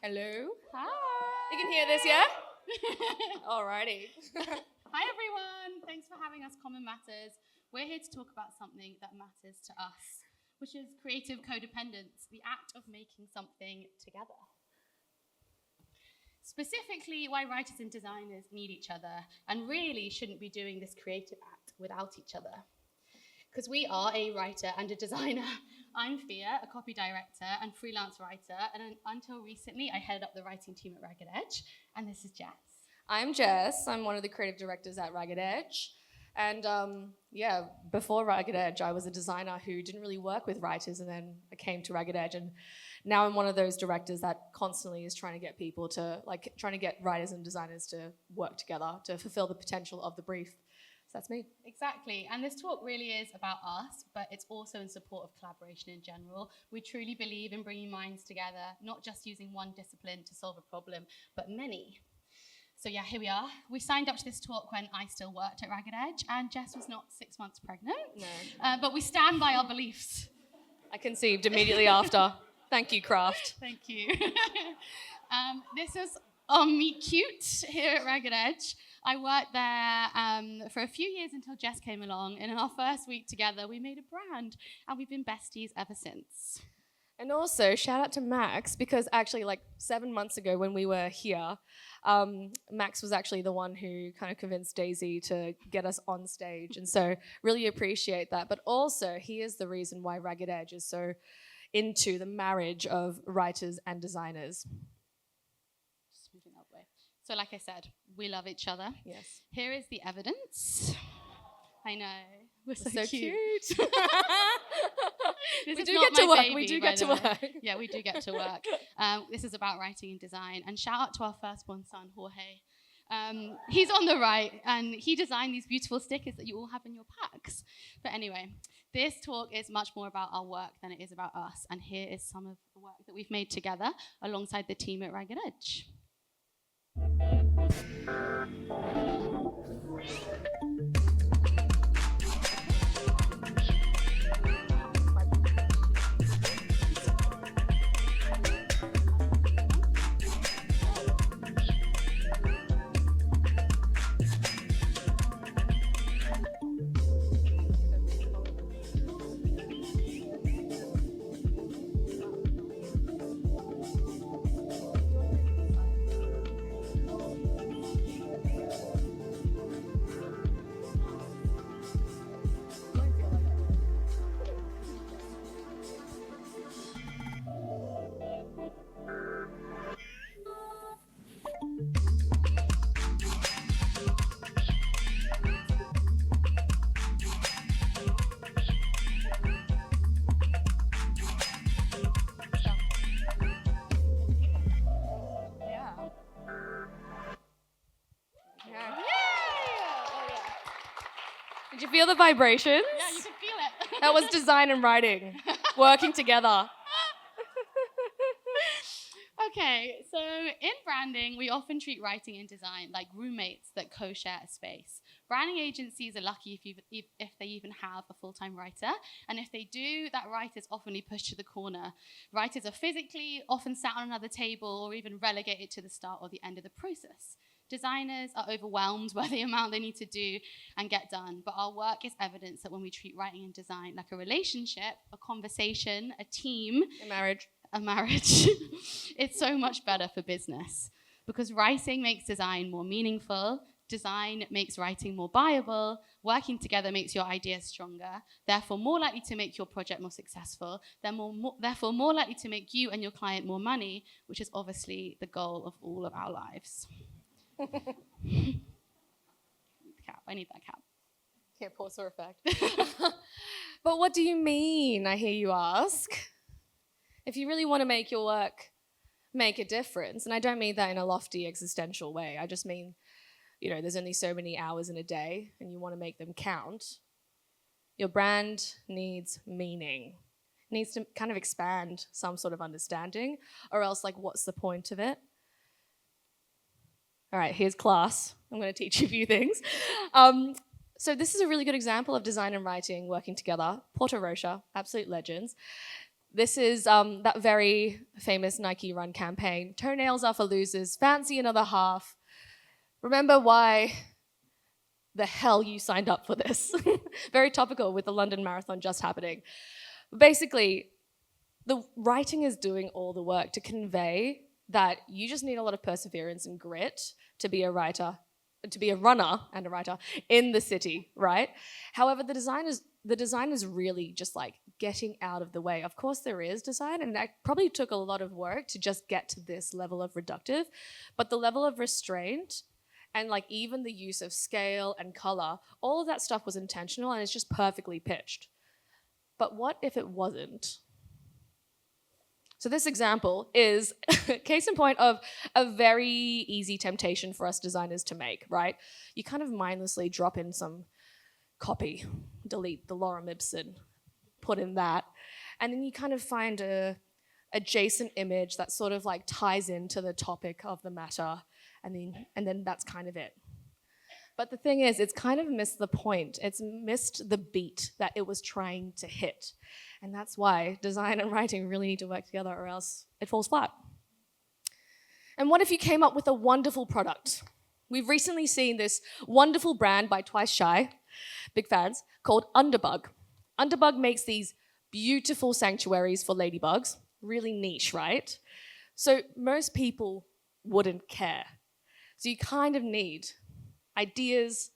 Hello. Hi. You can hear this, yeah? Alrighty. Hi, everyone. Thanks for having us, Common Matters. We're here to talk about something that matters to us, which is creative codependence, the act of making something together. Specifically, why writers and designers need each other and really shouldn't be doing this creative act without each other. Because we are a writer and a designer. I'm Fia, a copy director and freelance writer, and until recently, I headed up the writing team at Ragged Edge, and this is Jess. I'm Jess. I'm one of the creative directors at Ragged Edge. And before Ragged Edge, I was a designer who didn't really work with writers, and then I came to Ragged Edge, and now I'm one of those directors that constantly is trying to get people to, trying to get writers and designers to work together to fulfill the potential of the brief. So that's me. Exactly, and this talk really is about us, but it's also in support of collaboration in general. We truly believe in bringing minds together, not just using one discipline to solve a problem, but many. So yeah, here we are. We signed up to this talk when I still worked at Ragged Edge, and Jess was not 6 months pregnant. No. But we stand by our beliefs. I conceived immediately after. Thank you, Craft. Thank you. This is Meet Cute here at Ragged Edge. I worked there for a few years until Jess came along, and in our first week together, we made a brand, and we've been besties ever since. And also, shout out to Max, because actually 7 months ago when we were here, Max was actually the one who kind of convinced Daisy to get us on stage. And so really appreciate that. But also, he is the reason why Ragged Edge is so into the marriage of writers and designers. Just moving that way. So like I said, we love each other. Yes. Here is the evidence. I know. We're so cute. We do get to work. We do get to work. Yeah, we do get to work. This is about writing and design. And shout out to our firstborn son, Jorge. He's on the right, and he designed these beautiful stickers that you all have in your packs. But anyway, this talk is much more about our work than it is about us. And here is some of the work that we've made together alongside the team at Ragged Edge. Did you feel the vibrations? Yeah, you can feel it. That was design and writing, working together. Okay, so in branding, we often treat writing and design like roommates that co-share a space. Branding agencies are lucky if they even have a full-time writer, and if they do, that writer is often pushed to the corner. Writers are physically often sat on another table or even relegated to the start or the end of the process. Designers are overwhelmed by the amount they need to do and get done, but our work is evidence that when we treat writing and design like a relationship, a conversation, a team, a marriage, it's so much better for business. Because writing makes design more meaningful, design makes writing more viable, working together makes your ideas stronger, therefore more likely to make your project more successful, therefore more likely to make you and your client more money, which is obviously the goal of all of our lives. Cap. I need that cap. Yeah, pause for effect. But what do you mean, I hear you ask? If you really want to make your work make a difference, and I don't mean that in a lofty existential way, I just mean, there's only so many hours in a day and you want to make them count. Your brand needs meaning. It needs to kind of expand some sort of understanding, or else what's the point of it? All right, here's class. I'm going to teach you a few things. So this is a really good example of design and writing working together. Porter Rocha, absolute legends. This is that very famous Nike Run campaign. Toenails are for losers. Fancy another half. Remember why the hell you signed up for this. Very topical with the London Marathon just happening. Basically, the writing is doing all the work to convey that you just need a lot of perseverance and grit to be a writer, to be a runner and a writer in the city, right? However, the design is really just like getting out of the way. Of course there is design, and that probably took a lot of work to just get to this level of reductive, but the level of restraint and like even the use of scale and color, all of that stuff was intentional and it's just perfectly pitched. But what if it wasn't? So this example is a case in point of a very easy temptation for us designers to make, right? You kind of mindlessly drop in some copy, delete the Lorem Ipsum, put in that, and then you kind of find a adjacent image that sort of like ties into the topic of the matter, and then that's kind of it. But the thing is, it's kind of missed the point. It's missed the beat that it was trying to hit. And that's why design and writing really need to work together, or else it falls flat. And what if you came up with a wonderful product? We've recently seen this wonderful brand by Twice Shy, big fans, called Underbug. Underbug makes these beautiful sanctuaries for ladybugs, really niche, right? So most people wouldn't care. So you kind of need ideas,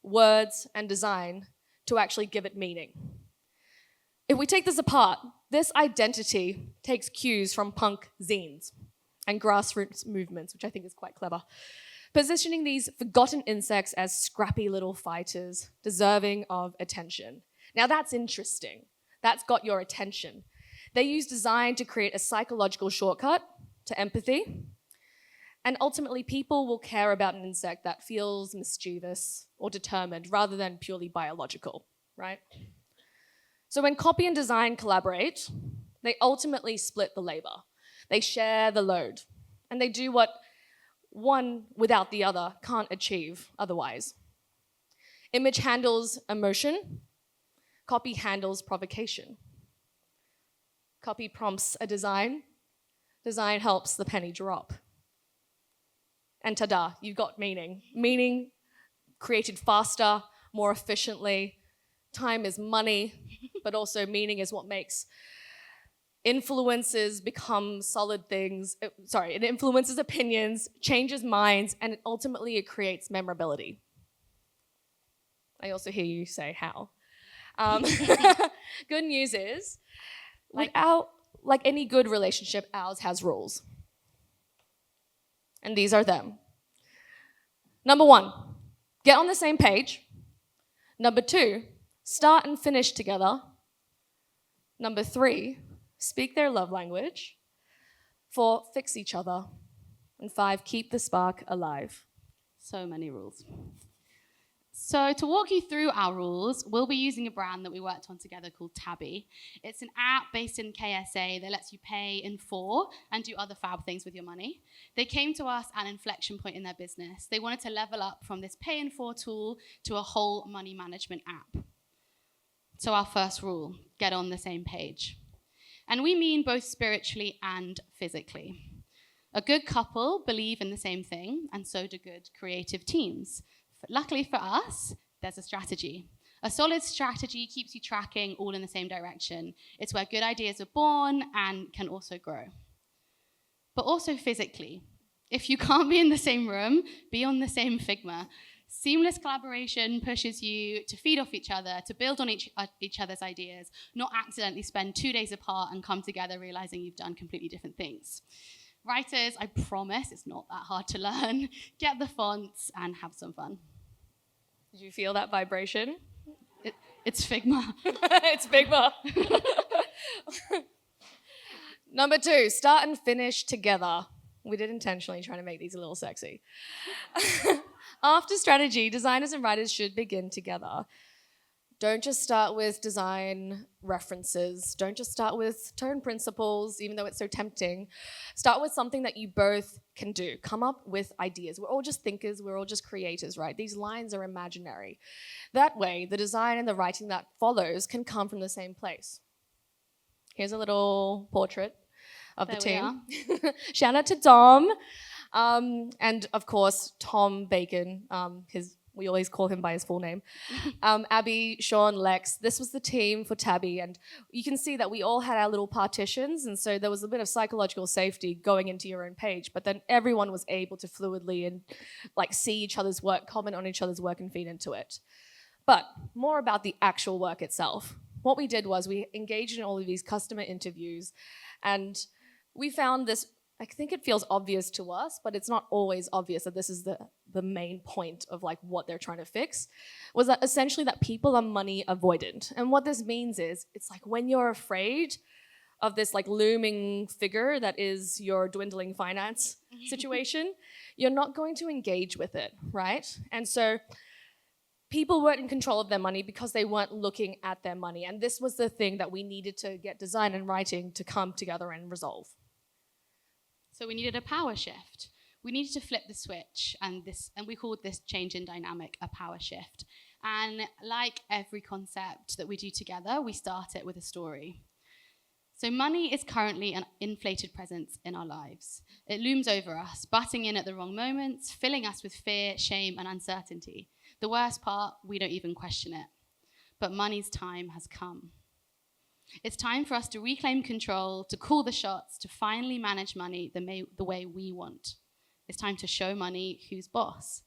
words, and design to actually give it meaning. If we take this apart, this identity takes cues from punk zines and grassroots movements, which I think is quite clever, positioning these forgotten insects as scrappy little fighters, deserving of attention. Now that's interesting. That's got your attention. They use design to create a psychological shortcut to empathy, and ultimately people will care about an insect that feels mischievous or determined rather than purely biological, right? So when copy and design collaborate, they ultimately split the labor. They share the load, and they do what one without the other can't achieve otherwise. Image handles emotion, copy handles provocation. Copy prompts a design, design helps the penny drop. And ta-da, you've got meaning. Meaning created faster, more efficiently. Time is money, but also meaning is what makes influences become solid things. It influences opinions, changes minds, and ultimately it creates memorability. I also hear you say how. Good news is, like any good relationship, ours has rules. And these are them. Number 1, get on the same page. Number 2, start and finish together. Number 3, speak their love language. 4, fix each other. And 5, keep the spark alive. So many rules. So to walk you through our rules, we'll be using a brand that we worked on together called Tabby. It's an app based in KSA that lets you pay in full and do other fab things with your money. They came to us at an inflection point in their business. They wanted to level up from this pay in full tool to a whole money management app. So our first rule, get on the same page. And we mean both spiritually and physically. A good couple believe in the same thing, and so do good creative teams. Luckily for us, there's a strategy. A solid strategy keeps you tracking all in the same direction. It's where good ideas are born and can also grow. But also physically. If you can't be in the same room, be on the same Figma. Seamless collaboration pushes you to feed off each other, to build on each other's ideas, not accidentally spend 2 days apart and come together realizing you've done completely different things. Writers, I promise it's not that hard to learn. Get the fonts and have some fun. Did you feel that vibration? It's Figma. It's Figma. Number 2, start and finish together. We did intentionally try to make these a little sexy. After strategy, designers and writers should begin together. Don't just start with design references. Don't just start with tone principles, even though it's so tempting. Start with something that you both can do. Come up with ideas. We're all just thinkers. We're all just creators, right? These lines are imaginary. That way, the design and the writing that follows can come from the same place. Here's a little portrait of the There team. Shout out to Dom. And of course, Tom Bacon, we always call him by his full name. Abby, Sean, Lex. This was the team for Tabby. And you can see that we all had our little partitions. And so there was a bit of psychological safety going into your own page. But then everyone was able to fluidly and see each other's work, comment on each other's work, and feed into it. But more about the actual work itself. What we did was we engaged in all of these customer interviews, and we found this. I think it feels obvious to us, but it's not always obvious that this is the main point of what they're trying to fix, was that essentially that people are money avoidant. And what this means is it's when you're afraid of this looming figure that is your dwindling finance situation, you're not going to engage with it, right? And so people weren't in control of their money because they weren't looking at their money. And this was the thing that we needed to get design and writing to come together and resolve. So we needed a power shift. We needed to flip the switch, and we called this change in dynamic a power shift. And like every concept that we do together, we start it with a story. So money is currently an inflated presence in our lives. It looms over us, butting in at the wrong moments, filling us with fear, shame, and uncertainty. The worst part, we don't even question it. But money's time has come. It's time for us to reclaim control, to call the shots, to finally manage money the way we want. It's time to show money who's boss.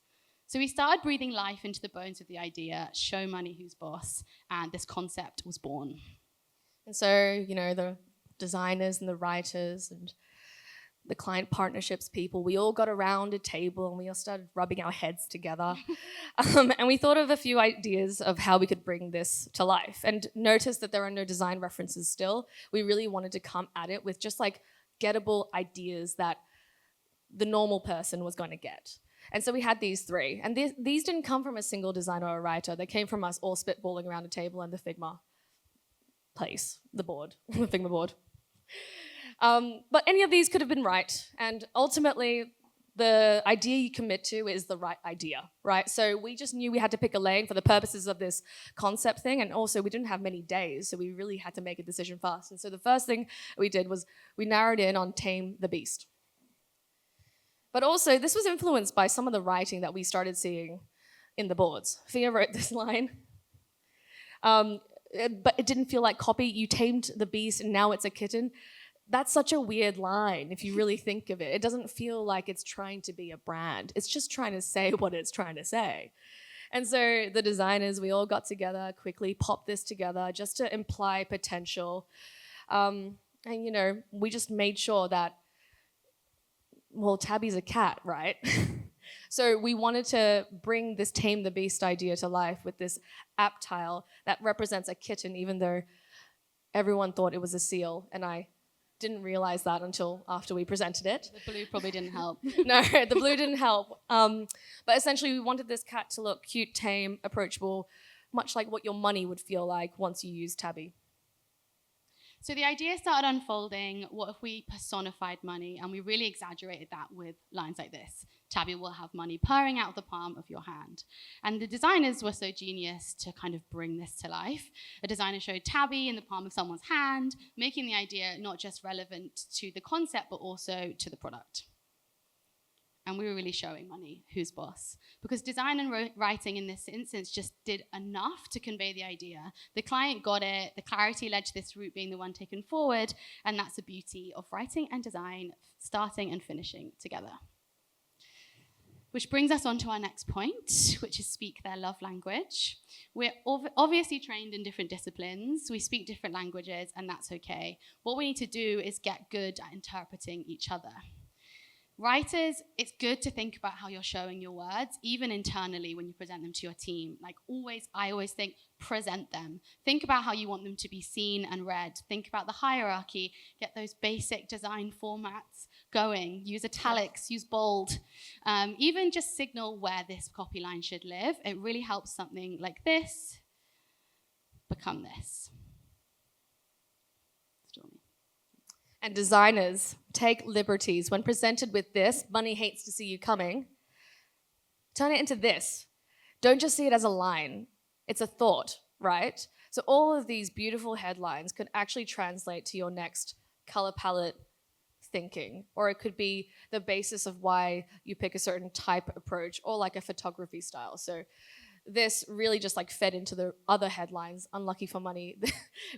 So we started breathing life into the bones of the idea, show money who's boss, and this concept was born. And so, the designers and the writers and the client partnerships people, we all got around a table and we all started rubbing our heads together. And we thought of a few ideas of how we could bring this to life. And notice that there are no design references still. We really wanted to come at it with just gettable ideas that the normal person was going to get. And so we had these three. And these didn't come from a single designer or writer. They came from us all spitballing around a table in the Figma place, the board, the Figma board. But any of these could have been right. And ultimately, the idea you commit to is the right idea, right? So we just knew we had to pick a lane for the purposes of this concept thing. And also, we didn't have many days, so we really had to make a decision fast. And so the first thing we did was we narrowed in on Tame the Beast. But also, this was influenced by some of the writing that we started seeing in the boards. Fia wrote this line. But it didn't feel like copy. You tamed the beast, and now it's a kitten. That's such a weird line if you really think of it. It doesn't feel like it's trying to be a brand. It's just trying to say what it's trying to say. And so the designers, we all got together, quickly popped this together just to imply potential. And, we just made sure that, Tabby's a cat, right? So we wanted to bring this Tame the Beast idea to life with this app tile that represents a kitten, even though everyone thought it was a seal. And I didn't realize that until after we presented it. The blue probably didn't help. No, the blue didn't help. But essentially, we wanted this cat to look cute, tame, approachable, much like what your money would feel like once you use Tabby. So the idea started unfolding. What if we personified money? And we really exaggerated that with lines like this. Tabby will have money purring out of the palm of your hand. And the designers were so genius to kind of bring this to life. A designer showed Tabby in the palm of someone's hand, making the idea not just relevant to the concept, but also to the product. And we were really showing money who's boss. Because design and writing in this instance just did enough to convey the idea. The client got it, the clarity led to this route being the one taken forward, and that's the beauty of writing and design starting and finishing together. Which brings us on to our next point, which is speak their love language. We're obviously trained in different disciplines. We speak different languages, and that's okay. What we need to do is get good at interpreting each other. Writers, it's good to think about how you're showing your words, even internally when you present them to your team. I always think, present them. Think about how you want them to be seen and read. Think about the hierarchy. Get those basic design formats going. Use italics, use bold. Even just signal where this copy line should live. It really helps something like this become this. And designers, take liberties. When presented with this, money hates to see you coming, turn it into this. Don't just see it as a line. It's a thought, right? So all of these beautiful headlines could actually translate to your next color palette thinking, or it could be the basis of why you pick a certain type approach or like a photography style. So this really just like fed into the other headlines. Unlucky for money.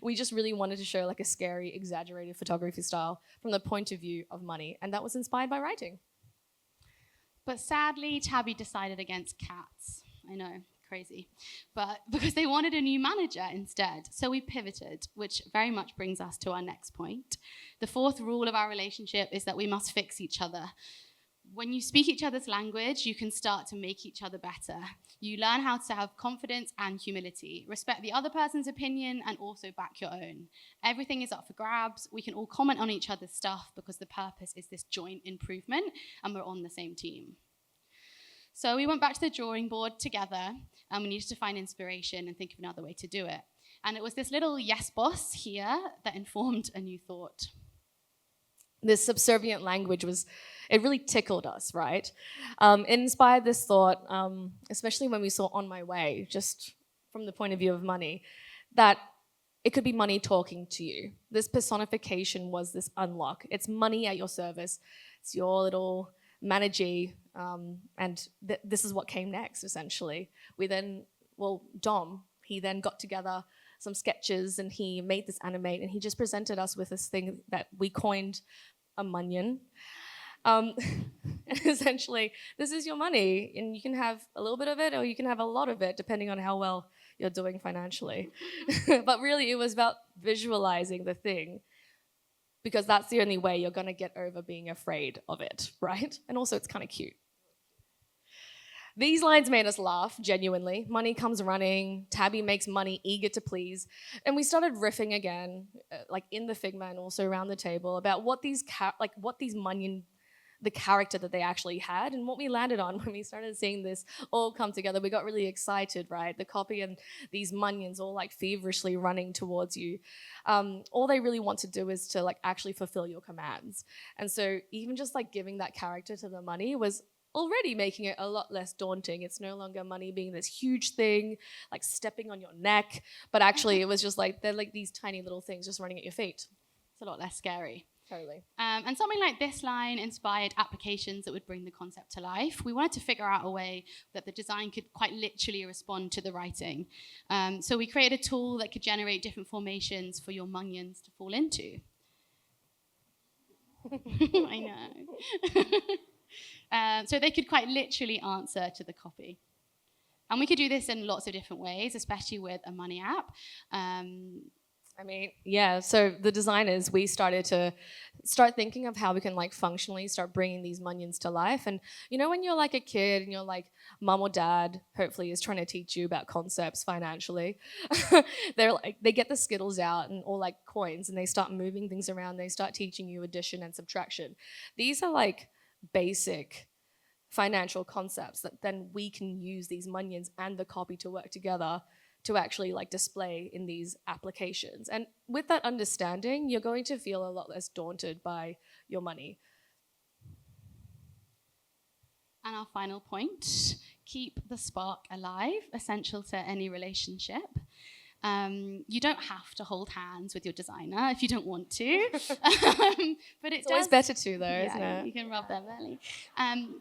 We just really wanted to show like a scary, exaggerated photography style from the point of view of money, and that was inspired by writing. But sadly, Tabby decided against cats. I know, crazy. But because they wanted a new manager instead. So we pivoted, which very much brings us to our next point. The fourth rule of our relationship is that we must fix each other. When you speak each other's language, you can start to make each other better. You learn how to have confidence and humility, respect the other person's opinion, and also back your own. Everything is up for grabs. We can all comment on each other's stuff because the purpose is this joint improvement, and we're on the same team. So we went back to the drawing board together, and we needed to find inspiration and think of another way to do it. And it was this little yes boss here that informed a new thought. This subservient language it really tickled us, right? It inspired this thought, especially when we saw On My Way, just from the point of view of money, that it could be money talking to you. This personification was this unlock. It's money at your service. It's your little managee, and this is what came next, essentially. Dom, he then got together some sketches and he made this animate, and he just presented us with this thing that we coined a munion. Essentially, this is your money, and you can have a little bit of it or you can have a lot of it, depending on how well you're doing financially. But really, it was about visualizing the thing, because that's the only way you're going to get over being afraid of it, right? And also, it's kind of cute. These lines made us laugh, genuinely. Money comes running, Tabby makes money, eager to please. And we started riffing again, like in the Figma and also around the table, about what these munion, the character that they actually had, and what we landed on when we started seeing this all come together. We got really excited, right? The copy and these munions all like feverishly running towards you. All they really want to do is to like actually fulfill your commands. And so even just like giving that character to the money was already making it a lot less daunting. It's no longer money being this huge thing, like stepping on your neck, but actually it was just like, they're like these tiny little things just running at your feet. It's a lot less scary. Totally. And something like this line inspired applications that would bring the concept to life. We wanted to figure out a way that the design could quite literally respond to the writing. So we created a tool that could generate different formations for your munions to fall into. I know. So they could quite literally answer to the copy. And we could do this in lots of different ways, especially with a money app. So the designers, we started thinking of how we can like functionally start bringing these munions to life. And you know, when you're like a kid and you're like, mom or dad hopefully is trying to teach you about concepts financially, they get the Skittles out or like coins, and they start moving things around. They start teaching you addition and subtraction. These are like basic financial concepts that then we can use these munions and the copy to work together to actually like display in these applications. And with that understanding, you're going to feel a lot less daunted by your money. And our final point, keep the spark alive, essential to any relationship. You don't have to hold hands with your designer if you don't want to. But it's always better to, though, isn't it? You can rub their belly.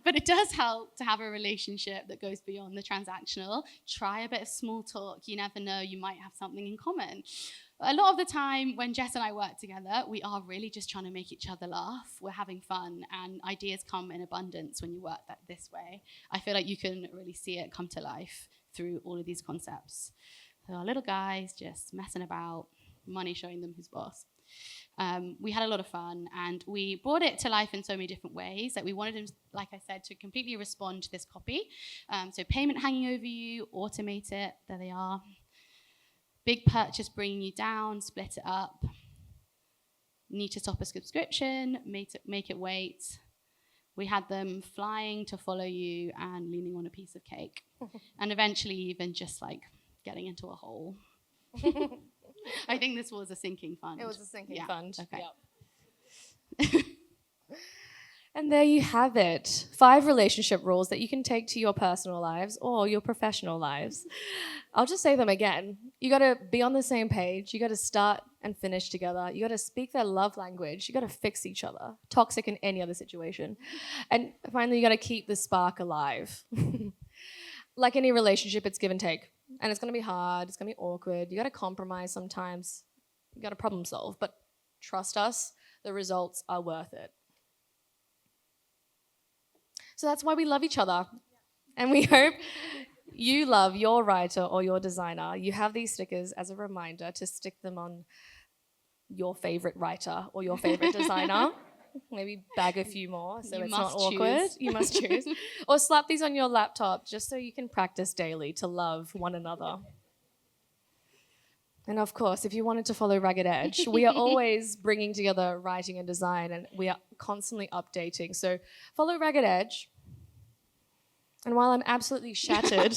But it does help to have a relationship that goes beyond the transactional. Try a bit of small talk. You never know, you might have something in common. A lot of the time when Jess and I work together, we are really just trying to make each other laugh. We're having fun, and ideas come in abundance when you work this way. I feel like you can really see it come to life through all of these concepts. So our little guys just messing about, money showing them who's boss. We had a lot of fun, and we brought it to life in so many different ways that we wanted them, like I said, to completely respond to this copy. So payment hanging over you, automate it, there they are. Big purchase bringing you down, split it up. Need to stop a subscription, make it wait. We had them flying to follow you and leaning on a piece of cake. And eventually even just like getting into a hole. I think this was a sinking fund. It was a sinking fund. Okay. Yep. And there you have it. 5 relationship rules that you can take to your personal lives or your professional lives. I'll just say them again. You got to be on the same page. You got to start and finish together. You got to speak their love language. You got to fix each other. Toxic in any other situation. And finally, you got to keep the spark alive. Like any relationship, it's give and take. And it's going to be hard. It's going to be awkward. You got to compromise sometimes. You got to problem solve. But trust us, the results are worth it. So that's why we love each other. And we hope you love your writer or your designer. You have these stickers as a reminder to stick them on your favorite writer or your favorite designer. Maybe bag a few more so it's not awkward. You must choose. Or slap these on your laptop just so you can practice daily to love one another. And of course, if you wanted to follow Ragged Edge, we are always bringing together writing and design, and we are constantly updating. So follow Ragged Edge. And while I'm absolutely shattered,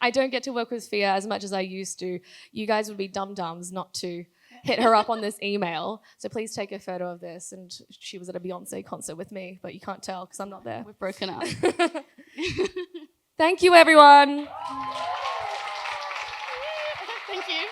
I don't get to work with Fia as much as I used to. You guys would be dum-dums not to hit her up on this email. So please take a photo of this. And she was at a Beyonce concert with me, but you can't tell because I'm not there. We've broken up. Thank you, everyone. Thank you.